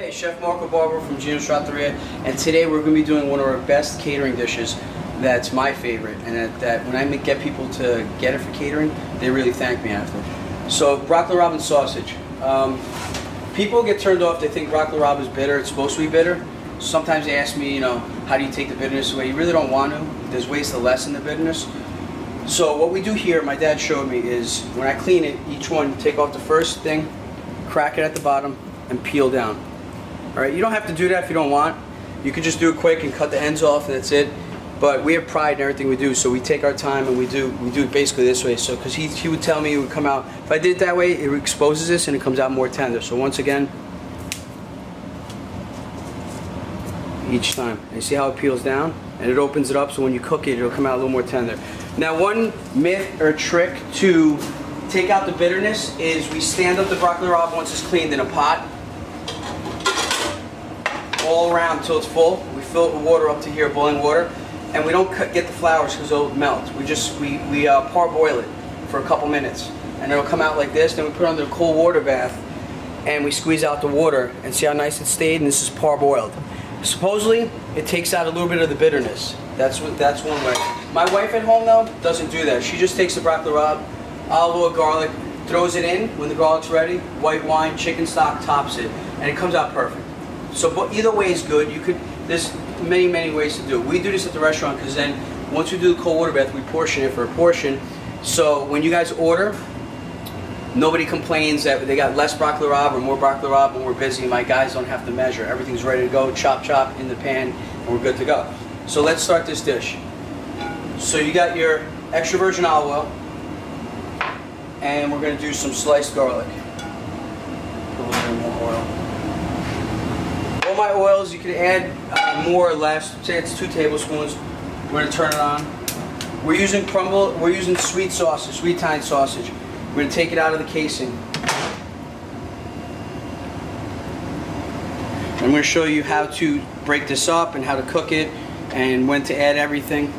Hey, Chef Marco Barbaro from Gino's Trattoria, and today we're going to be doing one of our best catering dishes that's my favorite, and that when I get people to get it for catering, they really thank me after. So, broccoli Rab and sausage. People get turned off, they think broccoli Rab is bitter, it's supposed to be bitter. Sometimes they ask me, how do you take the bitterness away? You really don't want to. There's ways to lessen the bitterness. So what we do here, my dad showed me, is when I clean it, each one, take off the first thing, crack it at the bottom, and peel down. Alright, you don't have to do that if you don't want. You could just do it quick and cut the ends off and that's it. But we have pride in everything we do, so we take our time and we do it basically this way. So, because he would tell me it would come out, if I did it that way, it exposes this and it comes out more tender. So once again, each time. And you see how it peels down? And it opens it up, so when you cook it, it'll come out a little more tender. Now, one myth or trick to take out the bitterness is we stand up the broccoli Rab once it's cleaned in a pot, all around until it's full. We fill it with water up to here, boiling water, and we don't get the flowers because they'll melt. We parboil it for a couple minutes, and it'll come out like this. Then we put it under a cold water bath, and we squeeze out the water, and see how nice it stayed. And this is parboiled. Supposedly, it takes out a little bit of the bitterness. That's one way. My wife at home though doesn't do that. She just takes the broccoli Rab, olive oil, garlic, throws it in when the garlic's ready, white wine, chicken stock, tops it, and it comes out perfect. So, but either way is good. There's many ways to do it. We do this at the restaurant because then once we do the cold water bath, we portion it for a portion. So when you guys order, nobody complains that they got less broccoli Rab or more broccoli Rab when we're busy. My guys don't have to measure. Everything's ready to go, chop in the pan, and we're good to go. So let's start this dish. So you got your extra virgin olive oil, and we're going to do some sliced garlic. Put a little bit more oil. All my oils, you can add more or less. Say it's 2 tablespoons. We're going to turn it on. We're using sweet sausage, sweet Italian sausage. We're going to take it out of the casing. I'm going to show you how to break this up and how to cook it and when to add everything.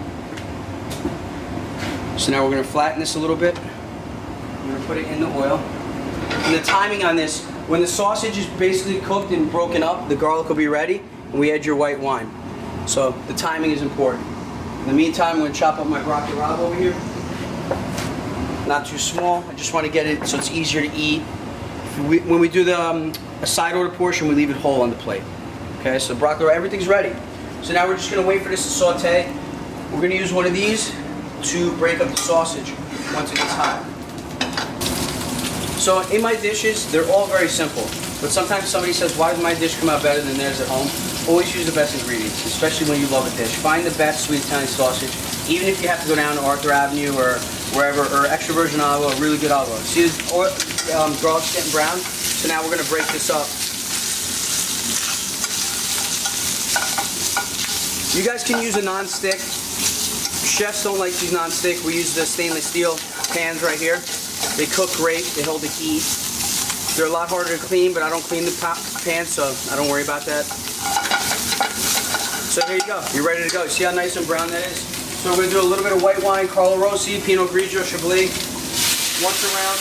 So now we're going to flatten this a little bit. I'm going to put it in the oil. And the timing on this, when the sausage is basically cooked and broken up, the garlic will be ready, and we add your white wine. So the timing is important. In the meantime, I'm going to chop up my broccoli Rab over here. Not too small. I just want to get it so it's easier to eat. When we do the a side order portion, we leave it whole on the plate. Okay, so broccoli Rab, everything's ready. So now we're just going to wait for this to saute. We're going to use one of these to break up the sausage once it gets hot. So in my dishes, they're all very simple. But sometimes somebody says, why does my dish come out better than theirs at home? Always use the best ingredients, especially when you love a dish. Find the best sweet Italian sausage, even if you have to go down to Arthur Avenue or wherever, or extra virgin olive oil, really good olive oil. See this garlic's getting brown? So now we're going to break this up. You guys can use a non-stick. Chefs don't like to use non-stick. We use the stainless steel pans right here. They cook great, they hold the heat. They're a lot harder to clean, but I don't clean the pans, so I don't worry about that. So there you go, you're ready to go. See how nice and brown that is? So we're going to do a little bit of white wine, Carlo Rossi, Pinot Grigio, Chablis. Once around,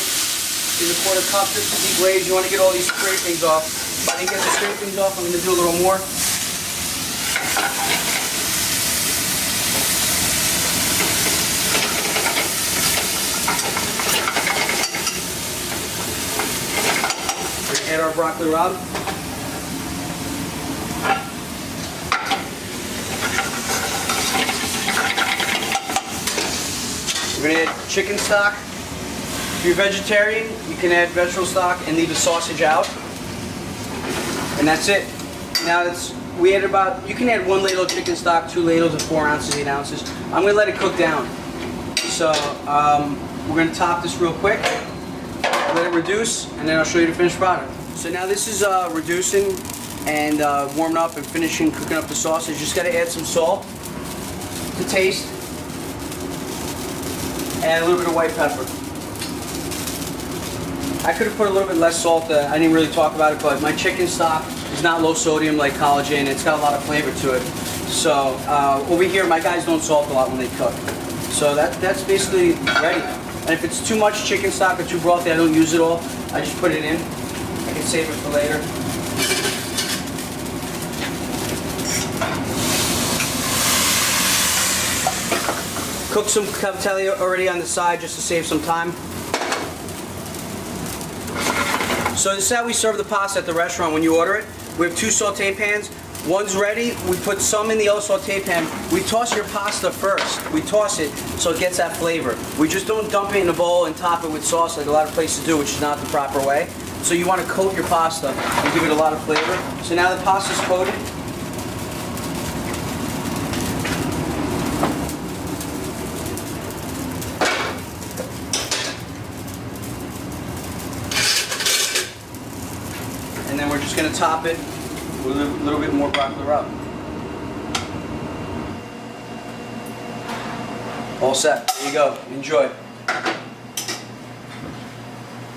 in a quarter cup, just to deglaze. You want to get all these scrapings off. If I didn't get the scrapings off, I'm going to do a little more. Add our broccoli Rab. We're going to add chicken stock. If you're vegetarian, you can add vegetable stock and leave the sausage out. And that's it. Now we add you can add 1 ladle of chicken stock, 2 ladles of 4 ounces, 8 ounces. I'm going to let it cook down. So we're going to top this real quick. Let it reduce, and then I'll show you the finished product. So now this is reducing and warming up and finishing cooking up the sausage. Just got to add some salt to taste, and a little bit of white pepper. I could have put a little bit less salt. I didn't really talk about it, but my chicken stock is not low sodium like collagen. It's got a lot of flavor to it. So over here, my guys don't salt a lot when they cook. So that's basically ready. And if it's too much chicken stock or too brothy, I don't use it all. I just put it in. I can save it for later. Cook some cavatelli already on the side just to save some time. So this is how we serve the pasta at the restaurant when you order it. We have 2 saute pans. One's ready. We put some in the other saute pan. We toss your pasta first. We toss it so it gets that flavor. We just don't dump it in a bowl and top it with sauce like a lot of places do, which is not the proper way. So you want to coat your pasta and give it a lot of flavor. So now the pasta's coated. And then we're just going to top it with a little bit more broccoli rub. All set. There you go. Enjoy.